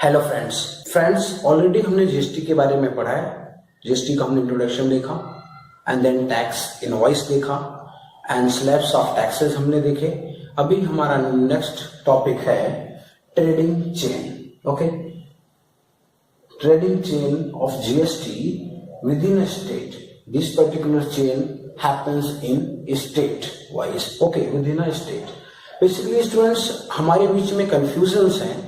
Hello friends already हमने GST के बारे में पढ़ा है। जीएसटी का हमने इंट्रोडक्शन देखा एंड देन टैक्स इनवॉइस देखा एंड स्लैब्स ऑफ टैक्सेस हमने देखे। अभी हमारा नेक्स्ट टॉपिक है trading chain. Okay, trading chain of GST with in a state. This particular chain happens in state wise. Okay, with in a state. Basically students हमारे बीच में confusions हैं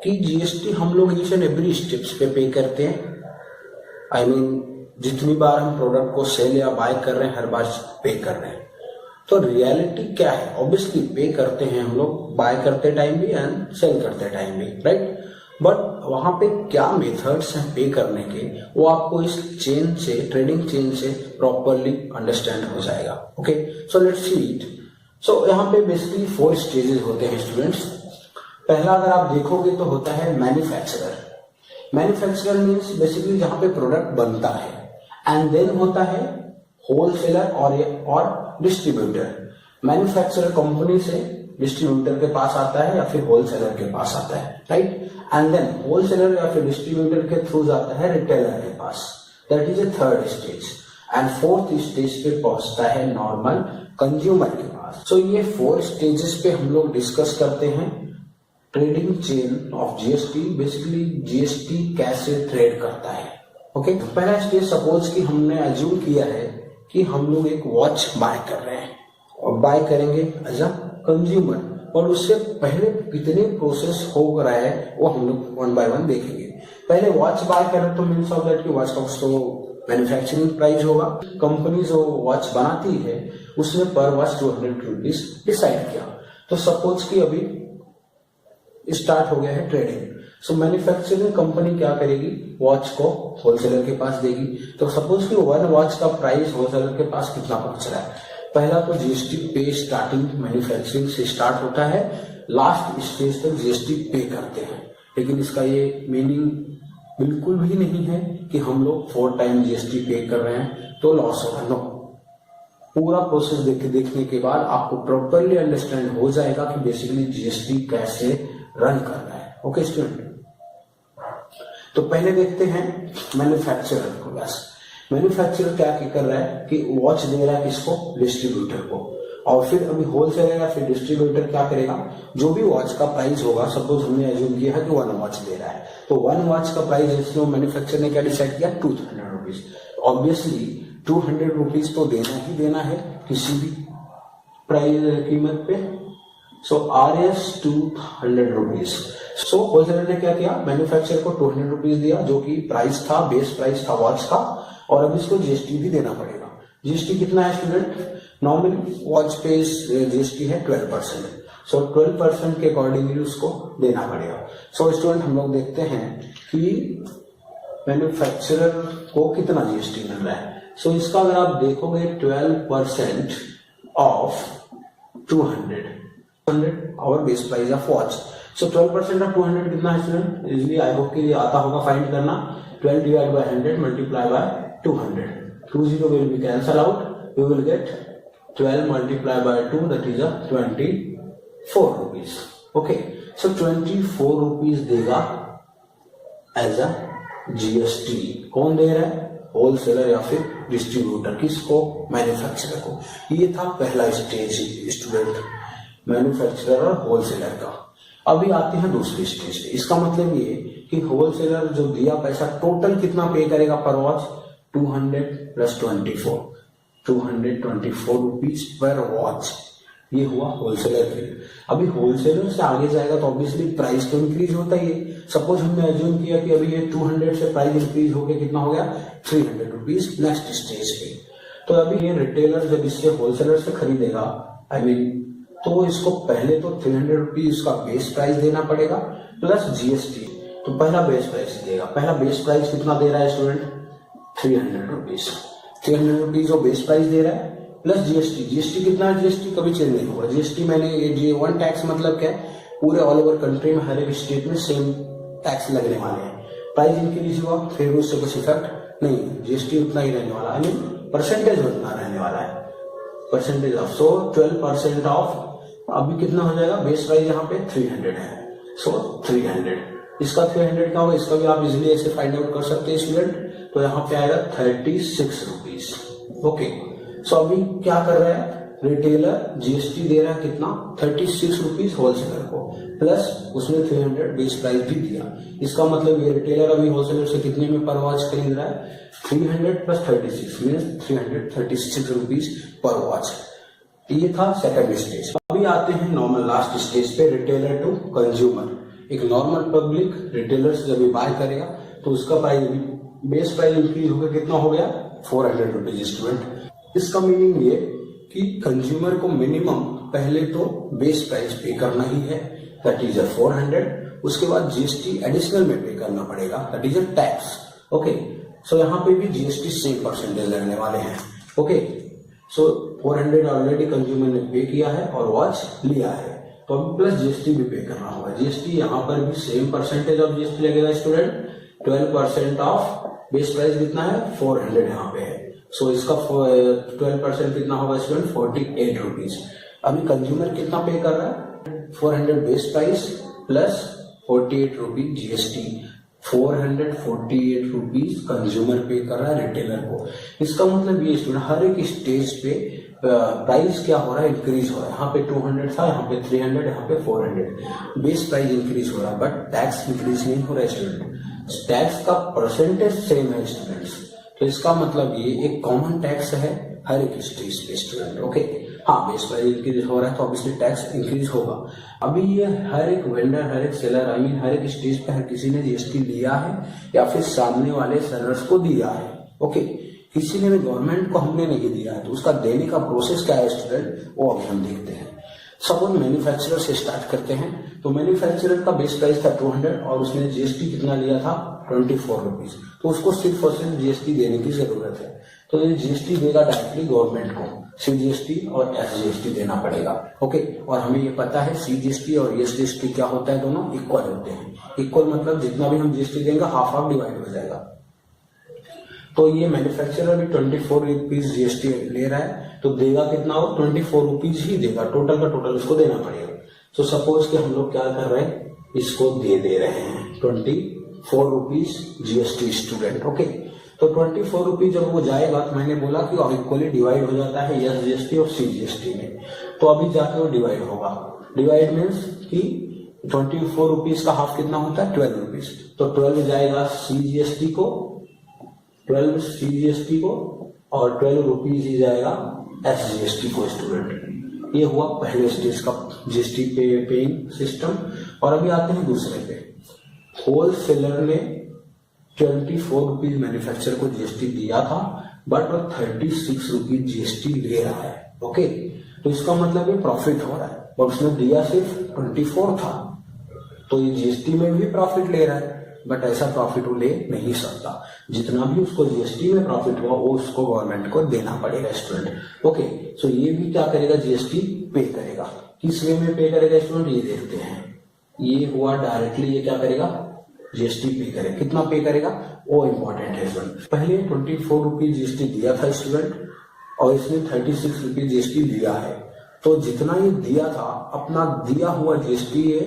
कि GST हम लोग ईच एंड एवरी स्टेप्स पे करते हैं। I mean जितनी बार हम प्रोडक्ट को सेल या बाय कर रहे हैं हर बार पे कर रहे हैं। तो रियलिटी क्या है? ऑब्वियसली पे करते हैं हम लोग, बाय करते टाइम भी एंड सेल करते टाइम भी, राइट। बट वहां पे क्या मेथड्स हैं पे करने के, वो आपको इस चेन से, ट्रेडिंग चेन से प्रॉपरली अंडरस्टैंड हो जाएगा। Okay, so let's see it. So यहाँ पे बेसिकली 4 स्टेजेस होते हैं स्टूडेंट्स। पहला अगर आप देखोगे तो होता है मैन्युफैक्चरर। मैन्युफैक्चरर मीन्स बेसिकली जहां पे प्रोडक्ट बनता है, एंड देन होता है होलसेलर और डिस्ट्रीब्यूटर। मैन्युफैक्चरर कंपनी से डिस्ट्रीब्यूटर के पास आता है या फिर होलसेलर के पास आता है, राइट। एंड देन होलसेलर या फिर डिस्ट्रीब्यूटर के थ्रू जाता है रिटेलर के पास। That is a third stage. And fourth stage पे पहुंचता है नॉर्मल कंज्यूमर के पास। सो ये 4 स्टेजेस पे हम लोग डिस्कस करते हैं trading chain of GST. Basically GST कैसे ट्रेड करता है। ओके, पहला स्टेज सपोज कि हमने अज्यूम किया है कि हम लोग एक वॉच बाय कर रहे हैं और बाय करेंगे एज अ कंज्यूमर, और उससे पहले कितने प्रोसेस हो रहा है वो हम लोग 1 बाय 1 देखेंगे। पहले वॉच बाय करें तो मीन्स ऑफ दैट कि वॉच का तो मैन्युफैक्चरिंग प्राइस होगा। कंपनी जो वॉच बनाती है उसने पर वॉच 200 रुपीज डिसाइड किया। तो सपोज कि अभी स्टार्ट हो गया है ट्रेडिंग। सो मैन्युफैक्चरिंग कंपनी क्या करेगी, वॉच को होलसेलर के पास देगी। तो सपोज कि 1 वॉच का प्राइस होलसेलर के पास कितना पहुंच रहा है। पहला तो जीएसटी पे स्टार्टिंग मैन्युफैक्चरिंग से स्टार्ट होता है, लास्ट स्टेज तक जीएसटी पे करते हैं। लेकिन इसका ये मीनिंग बिल्कुल भी नहीं है कि हम लोग 4 टाइम जीएसटी पे कर रहे हैं तो लॉस होगा। नो, पूरा प्रोसेस देखने के बाद आपको प्रॉपरली अंडरस्टैंड हो जाएगा कि बेसिकली जीएसटी कैसे रन करना है। ओके स्टूडेंट, तो पहले देखते हैं मैन्युफैक्चरर को। बस मैन्युफैक्चरर क्या कर रहा है कि वॉच दे रहा है किसको, डिस्ट्रीब्यूटर को। और फिर अभी होलसेलर या फिर डिस्ट्रीब्यूटर क्या करेगा, जो भी वॉच का प्राइस होगा, सपोज हमने एज्यूम किया है कि 1 वॉच दे रहा है, तो 1 वॉच का प्राइस इसमें मैन्युफैक्चरर ने क्या डिसाइड किया, 200 रुपीज। ऑब्वियसली 200 रुपीज तो देना ही देना है किसी भी प्राइस कीमत पे। सो RS 200 रुपीज। सो होलसेलर ने क्या किया, मैन्युफैक्चरर को 200 रुपीज दिया जो कि प्राइस था, बेस प्राइस था वॉच का, और अब इसको जीएसटी भी देना पड़ेगा। जीएसटी कितना है स्टूडेंट? नॉर्मली वॉच पे जीएसटी है 12%। सो 12% के अकॉर्डिंगली उसको देना पड़ेगा। सो स्टूडेंट हम लोग देखते हैं कि मैन्युफैक्चरर को कितना जीएसटी मिल रहा है। सो इसका अगर आप देखोगे 12% of 200 our base price of watch. So 12% of 200 कितना है स्टूडेंट? इजिली आई होप कि आता होगा फाइंड करना। 12 divided by 100 multiply by 200. 20 will be cancel out. You will get 12 multiplied by 2, that is a 24 rupees. Okay, so 24 rupees देगा as a GST. कौन दे रहा है? होलसेलर या फिर डिस्ट्रीब्यूटर। किसको? मैन्युफैक्चरर को। ये था पहला स्टेज स्टूडेंट, मैन्युफैक्चरर और होलसेलर का। अभी आते हैं दूसरी स्टेज पे। इसका मतलब ये कि होलसेलर जो दिया पैसा टोटल कितना पे करेगा पर watch, 200 plus 24, 224 rupees per watch. ये हुआ होलसेलर के। अभी होलसेलर से आगे जाएगा तो ऑब्वियसली प्राइस तो इंक्रीज होता ही है। सपोज हमने एज्यूम किया कि अभी ये 200 से प्राइस इंक्रीज होकर कितना हो गया, 300 रुपीज नेक्स्ट स्टेज पे। तो अभी ये रिटेलर जब इससे होलसेलर से खरीदेगा, आई मीन, तो इसको पहले तो 300 रुपीज का बेस प्राइस देना पड़ेगा प्लस जीएसटी। तो पहला बेस प्राइस देगा। पहला बेस प्राइस कितना दे रहा है स्टूडेंट? 300 रुपीज। 300 रुपीज जो बेस प्राइस दे रहा है प्लस जीएसटी। जीएसटी कितना है? जीएसटी कभी चेंज नहीं होगा। जीएसटी मैंने ये 1 टैक्स मतलब क्या है, पूरे ऑल ओवर कंट्री में हर एक स्टेट में सेम टैक्स लगने वाले हैं। प्राइस इंक्रीज हुआ फिर उससे कुछ इफेक्ट नहीं, जीएसटी उतना ही रहने वाला, आई मीन परसेंटेज उतना रहने वाला है, परसेंटेज ऑफ। सो 12% ऑफ अभी कितना हो जाएगा, बेस प्राइस यहाँ पे 300 है सो 300, इसका 300 क्या होगा, इसका भी आप इजिली ऐसे फाइंड आउट कर सकते हैं स्टूडेंट। तो यहाँ पे आएगा 36 रुपीज। ओके, सो अभी क्या कर रहा है रिटेलर, जीएसटी दे रहा है कितना 36 रुपीज होलसेलर को, प्लस उसने 300 बेस प्राइस भी दिया। इसका मतलब ये रिटेलर अभी होलसेलर से कितने में पर वॉच खरीद रहा है, 300 plus 36 means 336 rupees per watch. ये था सेकंड स्टेज। अभी आते हैं नॉर्मल लास्ट स्टेज पे, रिटेलर टू कंज्यूमर। एक नॉर्मल पब्लिक रिटेलर से जब बाय करेगा तो उसका प्राइस बेस प्राइस इंक्रीज होकर कितना हो गया 400 रुपीज स्टूडेंट। इसका मीनिंग ये कि कंज्यूमर को मिनिमम पहले तो बेस प्राइस पे करना ही है, दैट इज 400, उसके बाद जीएसटी एडिशनल में पे करना पड़ेगा, दैट इज टैक्स। ओके, सो यहाँ पे भी जीएसटी सेम परसेंटेज लगने वाले हैं। ओके, सो 400 ऑलरेडी कंज्यूमर ने पे किया है और वॉच लिया है, तो अभी प्लस जीएसटी भी पे करना होगा। जीएसटी यहाँ पर भी सेम परसेंटेज ऑफ जीएसटी लगेगा स्टूडेंट, 12% ऑफ बेस प्राइस कितना है 400 यहाँ पे है, सो इसका 12% कितना होगा स्टूडेंट 48 रुपीज। अभी कंज्यूमर कितना पे कर रहा है 400 base price plus 48 rupees GST, 448 rupees consumer पे कर रहा है रिटेलर को। इसका मतलब ये स्टूडेंट हर एक स्टेज पे प्राइस क्या हो रहा है इंक्रीज हो रहा है। यहाँ पे 200 था, यहाँ पे 300, यहाँ पे 400, बेस प्राइस इंक्रीज हो रहा है, बट टैक्स इंक्रीज नहीं हो रहा है स्टूडेंट। टैक्स का परसेंटेज सेम है स्टूडेंट्स, तो इसका मतलब ये एक कॉमन टैक्स है हर एक स्टेज पे स्टूडेंट। ओके, हाँ बेस प्राइस इंक्रीज हो रहा है तो ऑब्वियसली टैक्स इंक्रीज होगा। अभी ये हर एक वेंडर, हर एक सेलर, आई मीन हर एक स्टेज पे हर किसी ने जीएसटी लिया है या फिर सामने वाले सेलर्स को दिया है। ओके, किसी ने भी गवर्नमेंट को हमने नहीं दिया है, तो उसका देने का प्रोसेस क्या है स्टूडेंट, वो अभी हम देखते हैं। सपोज मैन्युफैक्चरर से स्टार्ट करते हैं, तो मैन्युफैक्चरर का बेस प्राइस था 200 और उसने जीएसटी कितना लिया था 24 रुपीज, तो उसको सिर्फ और सिर्फ जीएसटी देने की जरूरत है। तो ये जीएसटी देगा डायरेक्टली गवर्नमेंट को, सीजीएसटी और एसजीएसटी देना पड़ेगा। ओके, और हमें ये पता है सीजीएसटी और एसजीएसटी क्या होता है, दोनों इक्वल होते हैं। इक्वल मतलब जितना भी हम जीएसटी देंगे हाफ हाफ डिवाइड हो जाएगा। तो ये मैन्युफैक्चरर भी 24 रुपीज जीएसटी ले रहा है, तो देगा कितना हो 24 रुपीज ही देगा, टोटल का टोटल उसको देना पड़ेगा। तो सपोज कि हम लोग क्या कर रहे हैं, इसको दे रहे हैं 24 रुपीज जीएसटी स्टूडेंट। ओके, तो 24 रुपीज जब वो जाएगा तो मैंने बोला कि इक्वली डिवाइड हो जाता है एसजीएसटी और सीजीएसटी में, तो अभी जाके वो डिवाइड होगा। डिवाइड मीन्स कि 24 रुपीज का हाफ कितना होता है 12 रुपीज, तो 12 जाएगा सीजीएसटी को, 12 सीजीएसटी को और 12 रुपीज ही जाएगा एसजीएसटी को स्टूडेंट। ये हुआ पहले स्टेज का जीएसटी पेइंग सिस्टम। और अभी आते हैं दूसरे पे। होलसेलर ने 24 रुपीज मैन्युफैक्चरर को जीएसटी दिया था, बट वो 36 रुपीज जीएसटी ले रहा है। ओके, तो इसका मतलब ये प्रॉफिट हो रहा है, और उसने दिया सिर्फ 24 था, तो ये जीएसटी में भी प्रॉफिट ले रहा है, बट ऐसा प्रॉफिट वो ले नहीं सकता। जितना भी उसको जीएसटी में प्रॉफिट हुआ वो उसको गवर्नमेंट को देना पड़ेगा स्टूडेंट। ओके, सो ये भी क्या करेगा जीएसटी पे करेगा। किस वे में पे करेगा स्टूडेंट, ये देखते हैं। ये हुआ डायरेक्टली, ये क्या करेगा जीएसटी पे करेगा। कितना पे करेगा वो इंपॉर्टेंट है स्टूडेंट। पहले 24 रुपीज जीएसटी दिया था स्टूडेंट और इसने 36 रुपीज जीएसटी लिया है, तो जितना ये दिया था अपना दिया हुआ जीएसटी ये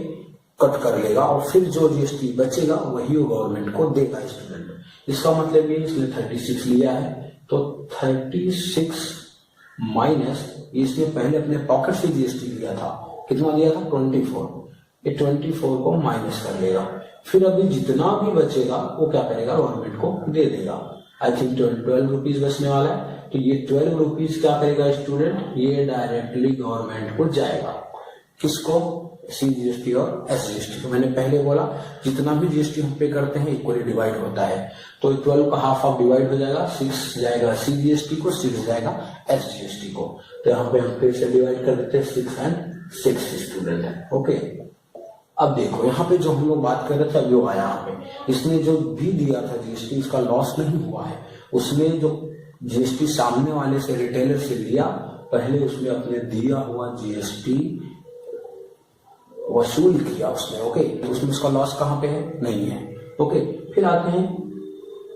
कट कर लेगा और फिर जो जीएसटी बचेगा वही वो गवर्नमेंट को देगा स्टूडेंट। इसका मतलब ये इसने 36 लिया है, तो 36 माइनस इसने पहले अपने पॉकेट से जीएसटी लिया था, कितना लिया था 24, ये 24 को माइनस कर लेगा, फिर अभी जितना भी बचेगा वो क्या करेगा गवर्नमेंट को दे देगा। आई थिंक 12 रुपीज बचने वाला है, तो ये 12 रुपीज क्या करेगा स्टूडेंट, ये डायरेक्टली गवर्नमेंट को जाएगा। किसको, सीजीएसटी और एसजीएसटी को। मैंने पहले बोला जितना भी जीएसटी हम पे करते हैं इक्वली डिवाइड होता है, तो 12 का हाफ हाफ डिवाइड हो जाएगा, 6 जाएगा सीजीएसटी को, 6 जाएगा एसजीएसटी को। तो यहाँ पे हम फिर से डिवाइड कर देते हैं 6 and 6 स्टूडेंट है। ओके, अब देखो यहाँ पे जो हम लोग बात कर रहे थे अभी वो आया यहाँ पे, इसने जो भी दिया था जीएसटी इसका लॉस नहीं हुआ है। उसने जो जीएसटी सामने वाले से रिटेलर से लिया, पहले उसने अपने दिया हुआ जीएसटी वसूल किया उसने। ओके, तो उसमें उसका लॉस कहाँ पे है, नहीं है। ओके, फिर आते हैं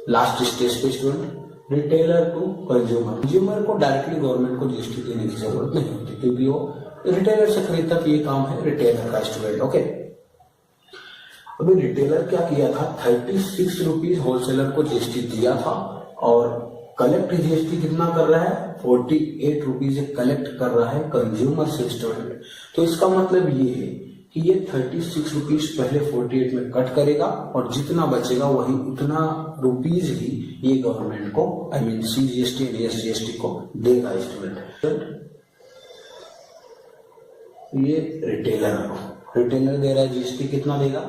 लास्ट स्टेज पे student, retailer to consumer. Consumer को डायरेक्टली गवर्नमेंट को जीएसटी देने की जरूरत नहीं होती, क्योंकि वो रिटेलर से खरीदता, ये काम है रिटेलर का स्टूडेंट। ओके, अभी रिटेलर क्या किया था, 36 रुपीज होलसेलर को जीएसटी दिया था और कलेक्ट जीएसटी कितना कर रहा है, 48 रुपीज कलेक्ट कर रहा है कंज्यूमर से स्टूडेंट। तो इसका मतलब ये है कि ये 36 रुपीज पहले 48 में कट करेगा और जितना बचेगा वही उतना रुपीज ही ये गवर्नमेंट को, I mean CGST and SGST को देगा स्टूडेंट। ये रिटेलर दे रहा है जीएसटी, कितना देगा,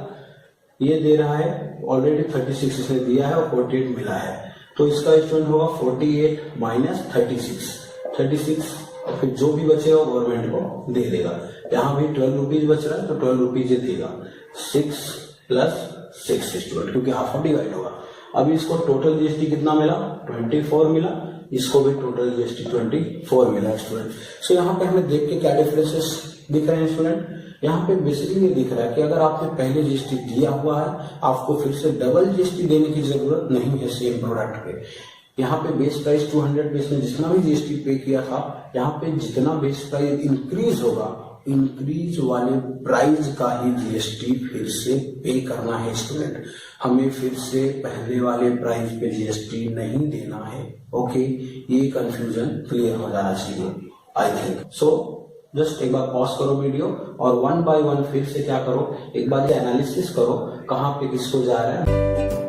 ये दे रहा है ऑलरेडी 36 इसने दिया है और 48 मिला है, तो इसका स्टूडेंट होगा 48 माइनस 36 और फिर जो भी बचेगा गवर्नमेंट को दे देगा। यहाँ भी 12 रुपीज बच रहा है तो 12 रुपीज ये देगा, 6 + 6 स्टूडेंट, क्योंकि हाफ ऑफ डिवाइड होगा। अभी इसको टोटल जीएसटी कितना मिला, 24 मिला, इसको भी टोटल जीएसटी 24 मिला स्टूडेंट। सो यहाँ पे हमें देख के क्या डिफरेंसेस दिख रहे हैं स्टूडेंट, यहाँ पे बेसिकली ये दिख रहा है कि अगर आपने पहले जीएसटी दिया हुआ है, आपको फिर से डबल जीएसटी देने की जरूरत नहीं है सेम प्रोडक्ट पे। यहाँ पे बेस प्राइस 200 बेस में जितना भी जीएसटी पे किया था, यहाँ पे जितना बेस प्राइस इंक्रीज होगा, इंक्रीज वाले प्राइस का ही जीएसटी फिर से पे करना है स्टूडेंट। हमें फिर से पहले वाले प्राइस पे जीएसटी नहीं देना है। ओके, ये कंफ्यूजन क्लियर हो जाना चाहिए आई थिंक। सो जस्ट एक बार पॉज करो वीडियो और 1 बाय 1 फिर से क्या करो, एक बार एनालिसिस करो कहाँ पे किसको जा रहा है।